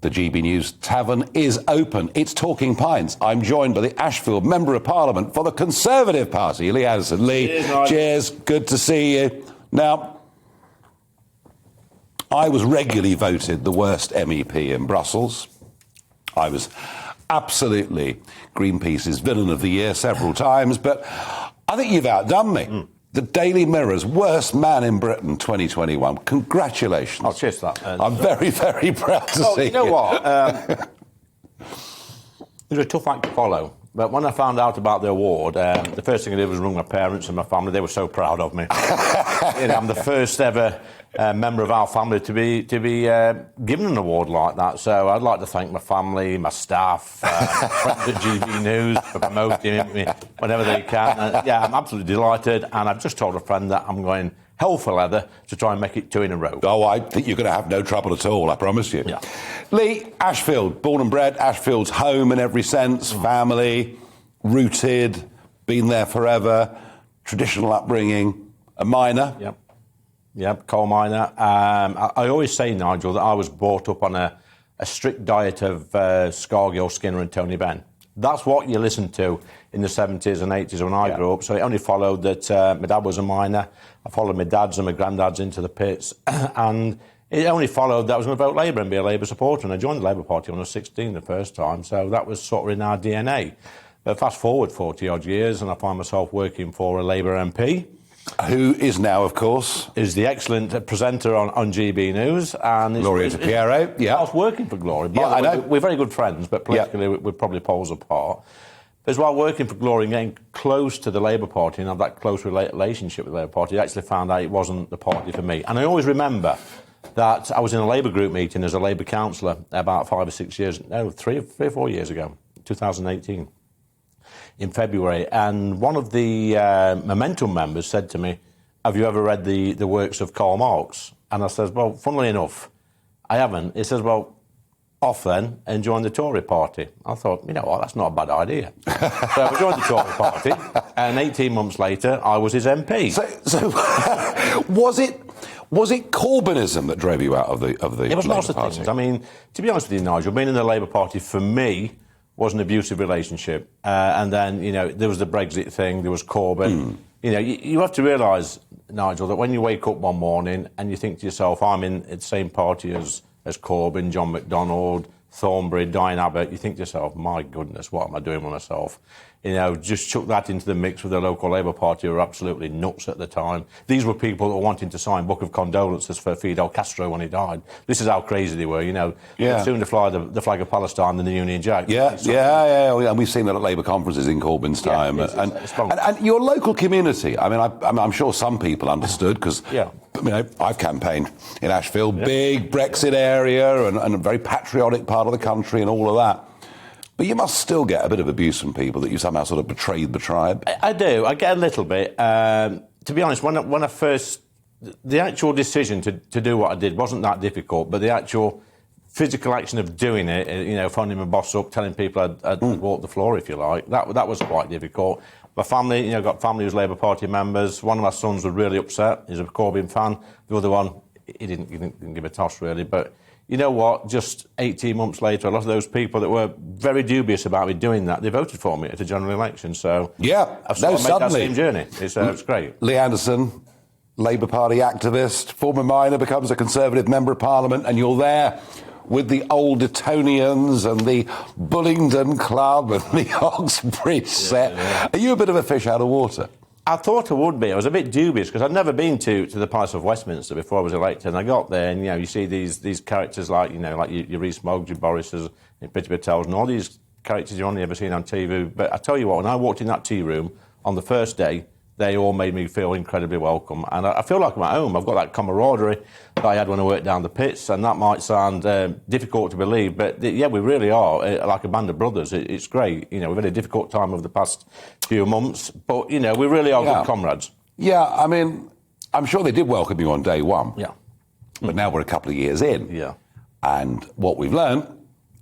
The GB News Tavern is open. It's Talking Pints. I'm joined by the Ashfield Member of Parliament for the Conservative Party, Lee Anderson. Lee, cheers. Good to see you. Now, I was regularly voted the worst MEP in Brussels. I was absolutely Greenpeace's villain of the year several times, but I think you've outdone me. The Daily Mirror's worst man in Britain 2021. Congratulations. Oh, cheers to that. I'm very, very proud to see you. You know what? It was a tough act to follow. But when I found out about the award, the first thing I did was ring my parents and my family. They were so proud of me. I'm the first ever member of our family to be given an award like that. So I'd like to thank my family, my staff, friends at GBNews for promoting me whenever they can. I'm absolutely delighted. And I've just told a friend that I'm going hell for leather to try and make it 2 in a row. Oh, I think you're going to have no trouble at all, I promise you. Yeah. Lee, Ashfield, born and bred, Ashfield's home in every sense, family, rooted, been there forever, traditional upbringing, a miner. Yep, coal miner. I always say, Nigel, that I was brought up on a strict diet of Scargill, Skinner and Tony Benn. That's what you listened to in the 70s and 80s when I grew up. So it only followed that my dad was a miner. I followed my dad's and my granddad's into the pits. And it only followed that I was going to vote Labour and be a Labour supporter. And I joined the Labour Party when I was 16 the first time. So that was sort of in our DNA. But fast forward 40-odd years and I find myself working for a Labour MP. Who is now, of course... is the excellent presenter on GB News. And Gloria De Piero, I was working for Gloria. I know. We're very good friends, but politically we're probably poles apart. But as well, working for Gloria and getting close to the Labour Party and have that close relationship with the Labour Party, I actually found out it wasn't the party for me. And I always remember that I was in a Labour group meeting as a Labour councillor about 5 or 6 years, no, 3 or 4 years ago, 2018. In February, and one of the Momentum members said to me, have you ever read the works of Karl Marx? And I says, well, funnily enough, I haven't. He says, well, off then and join the Tory party. I thought, you know what, that's not a bad idea. So I joined the Tory party, and 18 months later, I was his MP. So was it Corbynism that drove you out of the It was lots of Party? things. I mean, to be honest with you, Nigel, being in the Labour Party, for me, was an abusive relationship. And then, there was the Brexit thing, there was Corbyn. You have to realise, Nigel, that when you wake up one morning and you think to yourself, I'm in the same party as Corbyn, John McDonnell, Thornbury, Diane Abbott, you think to yourself, my goodness, what am I doing with myself? Just chuck that into the mix with the local Labour Party, who were absolutely nuts at the time. These were people that were wanting to sign Book of Condolences for Fidel Castro when he died. This is how crazy they were, Soon to fly the flag of Palestine and the Union Jack. Yeah. And we've seen that at Labour conferences in Corbyn's time. And your local community, I mean, I'm sure some people understood, because I've campaigned in Ashfield, big Brexit area and a very patriotic part of the country and all of that. But you must still get a bit of abuse from people that you somehow sort of betrayed the tribe. I do. I get a little bit. To be honest, when I first... The actual decision to do what I did wasn't that difficult, but the actual physical action of doing it, phoning my boss up, telling people I'd walk the floor, if you like, that was quite difficult. My family, got family who's Labour Party members. One of my sons was really upset. He's a Corbyn fan. The other one, he didn't give a toss, really, but... You know what? Just 18 months later, a lot of those people that were very dubious about me doing that, they voted for me at a general election. So I've sort of made that same journey. It's great. Lee Anderson, Labour Party activist, former miner, becomes a Conservative Member of Parliament, and you're there with the old Etonians and the Bullingdon Club and the Oxbridge set. Are you a bit of a fish out of water? I thought I would be. I was a bit dubious because I'd never been to the Palace of Westminster before I was elected. And I got there, and you see these characters like your Rees-Moggs, your Boris's, your Priti Patels, and all these characters you've only ever seen on TV. But I tell you what, when I walked in that tea room on the first day, they all made me feel incredibly welcome. And I feel like I'm at home. I've got that camaraderie that I had when I worked down the pits, and that might sound difficult to believe, but we really are like a band of brothers. It's great. We've had a difficult time over the past few months, but, we really are good comrades. Yeah, I mean, I'm sure they did welcome you on day one. Yeah. But now we're a couple of years in. Yeah. And what we've learned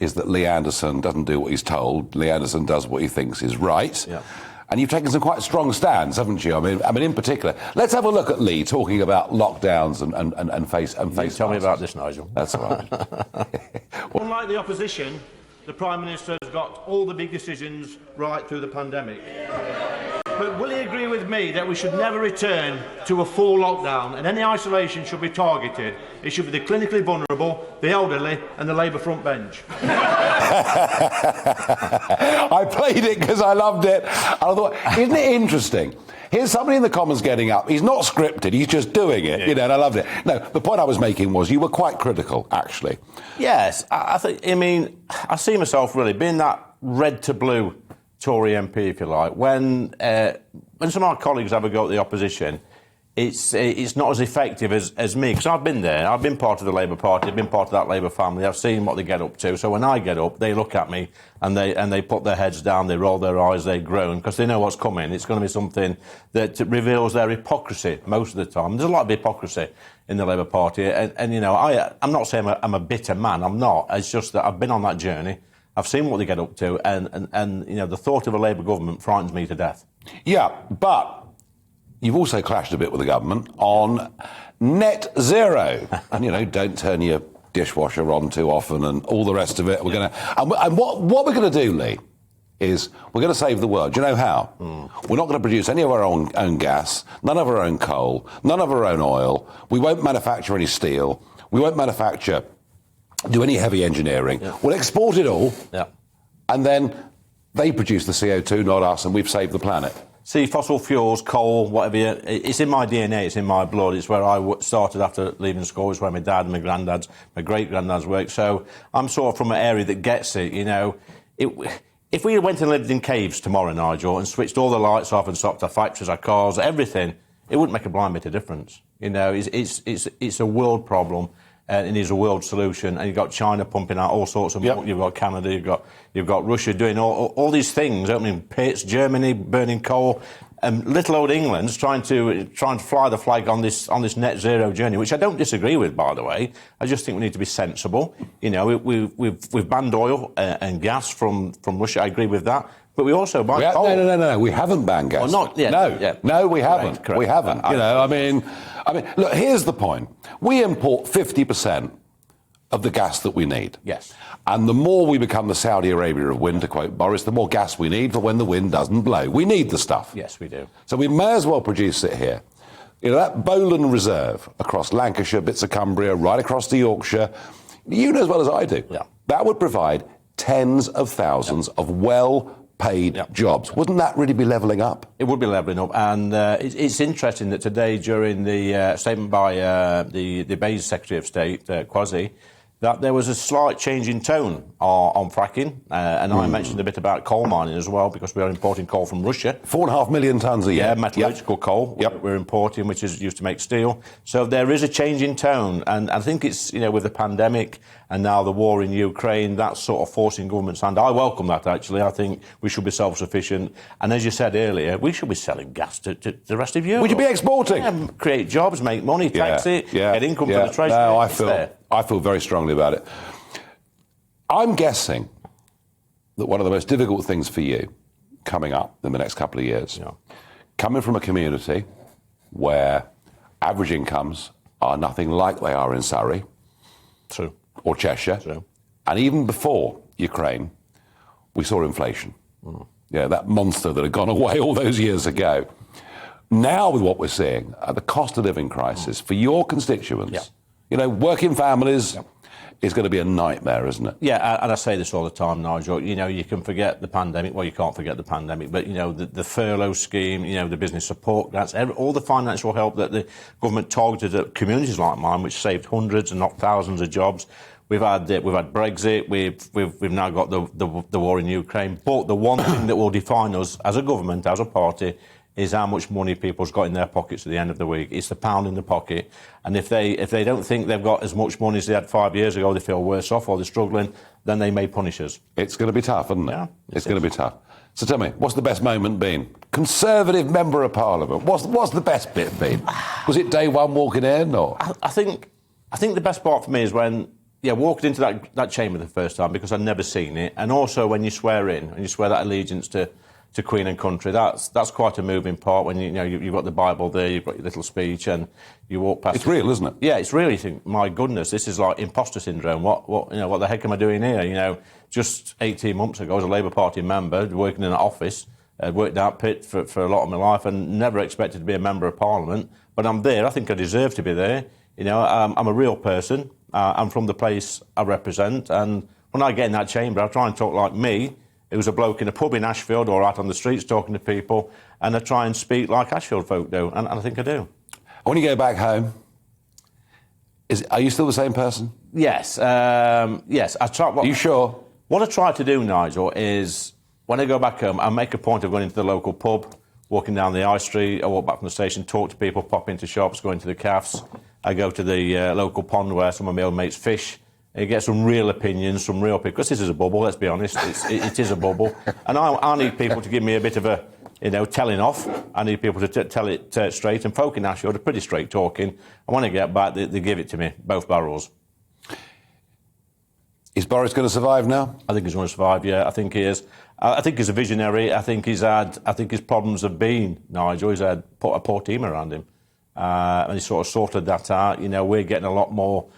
is that Lee Anderson doesn't do what he's told. Lee Anderson does what he thinks is right. Yeah. And you've taken some quite strong stands, haven't you? I mean, in particular, let's have a look at Lee talking about lockdowns and face. Tell me about this, Nigel. That's all right. Unlike the opposition, the Prime Minister has got all the big decisions right through the pandemic. But will he agree with me that we should never return to a full lockdown and any isolation should be targeted? It should be the clinically vulnerable, the elderly and the Labour front bench. I played it because I loved it. And I thought, isn't it interesting? Here's somebody in the Commons getting up. He's not scripted. He's just doing it, you know, and I loved it. No, the point I was making was you were quite critical, actually. Yes, I see myself really being that red to blue Tory MP, if you like. When some of our colleagues have a go at the opposition, it's not as effective as me, because I've been there. I've been part of the Labour Party. I've been part of that Labour family. I've seen what they get up to. So when I get up, they look at me and they put their heads down, they roll their eyes, they groan, because they know what's coming. It's going to be something that reveals their hypocrisy most of the time. There's a lot of hypocrisy in the Labour Party, and you know, I'm not saying I'm a bitter man. I'm not. It's just that I've been on that journey. I've seen what they get up to, and you know, the thought of a Labour government frightens me to death. Yeah, but you've also clashed a bit with the government on net zero. And, you know, don't turn your dishwasher on too often and all the rest of it. We're going to... And what we're going to do, Lee, is we're going to save the world. Do you know how? We're not going to produce any of our own gas, none of our own coal, none of our own oil. We won't manufacture any steel. We won't do any heavy engineering. Yeah. We'll export it all. Yeah. And then they produce the CO2, not us, and we've saved the planet. See, fossil fuels, coal, whatever, it's in my DNA, it's in my blood. It's where I started after leaving school. It's where my dad and my great-granddads worked. So I'm sort of from an area that gets it, you know. If we went and lived in caves tomorrow, Nigel, and switched all the lights off and stopped our factories, our cars, everything, it wouldn't make a blind bit of difference. You know, it's a world problem. And it needs a world solution, and you've got China pumping out all sorts of... Yep. You've got Canada, you've got Russia doing all these things, opening pits, Germany burning coal, and little old England's trying to fly the flag on this net zero journey, which I don't disagree with, by the way. I just think we need to be sensible. You know, we've banned oil and gas from Russia. I agree with that. But we also buy coal. No. We haven't banned gas. Well, not yet. No, we haven't. Correct. We haven't. You know, I mean, look, here's the point. We import 50% of the gas that we need. Yes. And the more we become the Saudi Arabia of wind, to quote Boris, the more gas we need for when the wind doesn't blow. We need the stuff. Yes, we do. So we may as well produce it here. You know, that Bowland Reserve across Lancashire, bits of Cumbria, right across to Yorkshire, you know as well as I do. Yeah. That would provide tens of thousands of well-paid jobs. Wouldn't that really be levelling up? It would be levelling up, and it's interesting that today, during the statement by the Bayes Secretary of State, Kwasi, that there was a slight change in tone on fracking, and I mentioned a bit about coal mining as well, because we are importing coal from Russia. 4.5 million tonnes a year. Yeah, metallurgical coal we're importing, which is used to make steel. So there is a change in tone, and I think it's, you know, with the pandemic and now the war in Ukraine, that's sort of forcing government's hand. I welcome that, actually. I think we should be self-sufficient. And as you said earlier, we should be selling gas to the rest of Europe. We should be exporting. Yeah, create jobs, make money, tax it, get income for the treasury. No, I feel very strongly about it. I'm guessing that one of the most difficult things for you coming up in the next couple of years, coming from a community where average incomes are nothing like they are in Surrey, True, or Cheshire, True. And even before Ukraine, we saw inflation. Yeah, that monster that had gone away all those years ago. Now, with what we're seeing, the cost of living crisis for your constituents, you know, working families, is going to be a nightmare, isn't it? Yeah, and I say this all the time, Nigel. You know, you can forget the pandemic. Well, you can't forget the pandemic, but, you know, the furlough scheme, you know, the business support grants, all the financial help that the government targeted at communities like mine, which saved hundreds and not thousands of jobs. We've had Brexit. We've now got the war in Ukraine. But the one thing that will define us as a government, as a party, is how much money people's got in their pockets at the end of the week. It's the pound in the pocket. And if they don't think they've got as much money as they had 5 years ago, they feel worse off or they're struggling, then they may punish us. It's going to be tough, isn't it? Yeah. It's going to be tough. So tell me, what's the best moment been? Conservative Member of Parliament. What's the best bit been? Was it day one walking in, or? I think the best part for me is when, walking into that chamber the first time, because I'd never seen it, and also when you swear in and you swear that allegiance to to Queen and Country. That's quite a moving part when you've got the Bible there, you've got your little speech, and you walk past. It's real, isn't it? Yeah, it's really. You think, my goodness, this is like imposter syndrome. What the heck am I doing here? Just 18 months ago, I was a Labour Party member, working in an office. I'd worked out Pitt for a lot of my life, and never expected to be a member of Parliament. But I'm there. I think I deserve to be there. I'm a real person. I'm from the place I represent, and when I get in that chamber, I try and talk like me. It was a bloke in a pub in Ashfield or out on the streets talking to people, and I try and speak like Ashfield folk do, and I think I do. When you go back home, are you still the same person? Yes. Yes. Are you sure? What I try to do, Nigel, is when I go back home, I make a point of going into the local pub, walking down the high street. I walk back from the station, talk to people, pop into shops, go into the cafes. I go to the local pond where some of my old mates fish. You get some real opinions, some real people. Because this is a bubble, let's be honest. It is a bubble. And I need people to give me a bit of a, telling off. I need people to tell it straight. And folk in Ashfield are pretty straight talking. And when I get back, they give it to me, both barrels. Is Boris going to survive now? I think he's going to survive, yeah. I think he is. I think he's a visionary. I think his problems have been, Nigel, he's had a poor team around him. And he sort of sorted that out. We're getting a lot more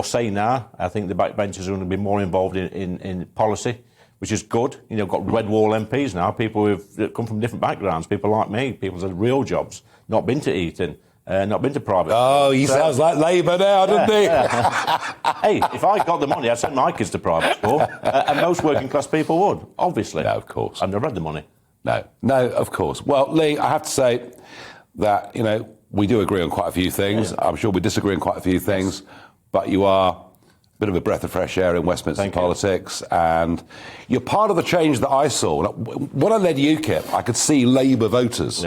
say now. I think the backbenchers are going to be more involved in policy, which is good. Got red wall MPs now, people who've come from different backgrounds, people like me, people who've had real jobs, not been to Eton, not been to private. Oh, he sounds like Labour now, doesn't he? Hey, if I got the money, I'd send my kids to private school, and most working class people would, obviously. No, of course. I've never had the money. No, of course. Well, Lee, I have to say that, we do agree on quite a few things. Yeah. I'm sure we disagree on quite a few things. But you are a bit of a breath of fresh air in Westminster politics, and you're part of the change that I saw. When I led UKIP, I could see Labour voters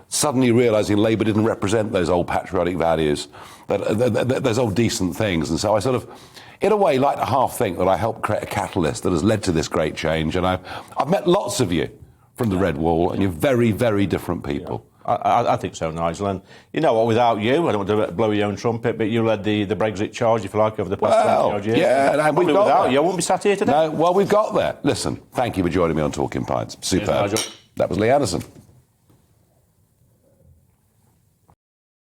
suddenly realising Labour didn't represent those old patriotic values, those old decent things. And so I sort of, in a way, like to half think that I helped create a catalyst that has led to this great change. And I've met lots of you from the Red Wall, and you're very, very different people. Yeah. I think so, Nigel. And you know what, without you, I don't want to blow your own trumpet, but you led the Brexit charge, if you like, over the past 20 years. Yeah, and we've got without you, I wouldn't be sat here today. No, well, we've got there. Listen, thank you for joining me on Talking Pints. Superb. Cheers, Nigel. That was Lee Anderson.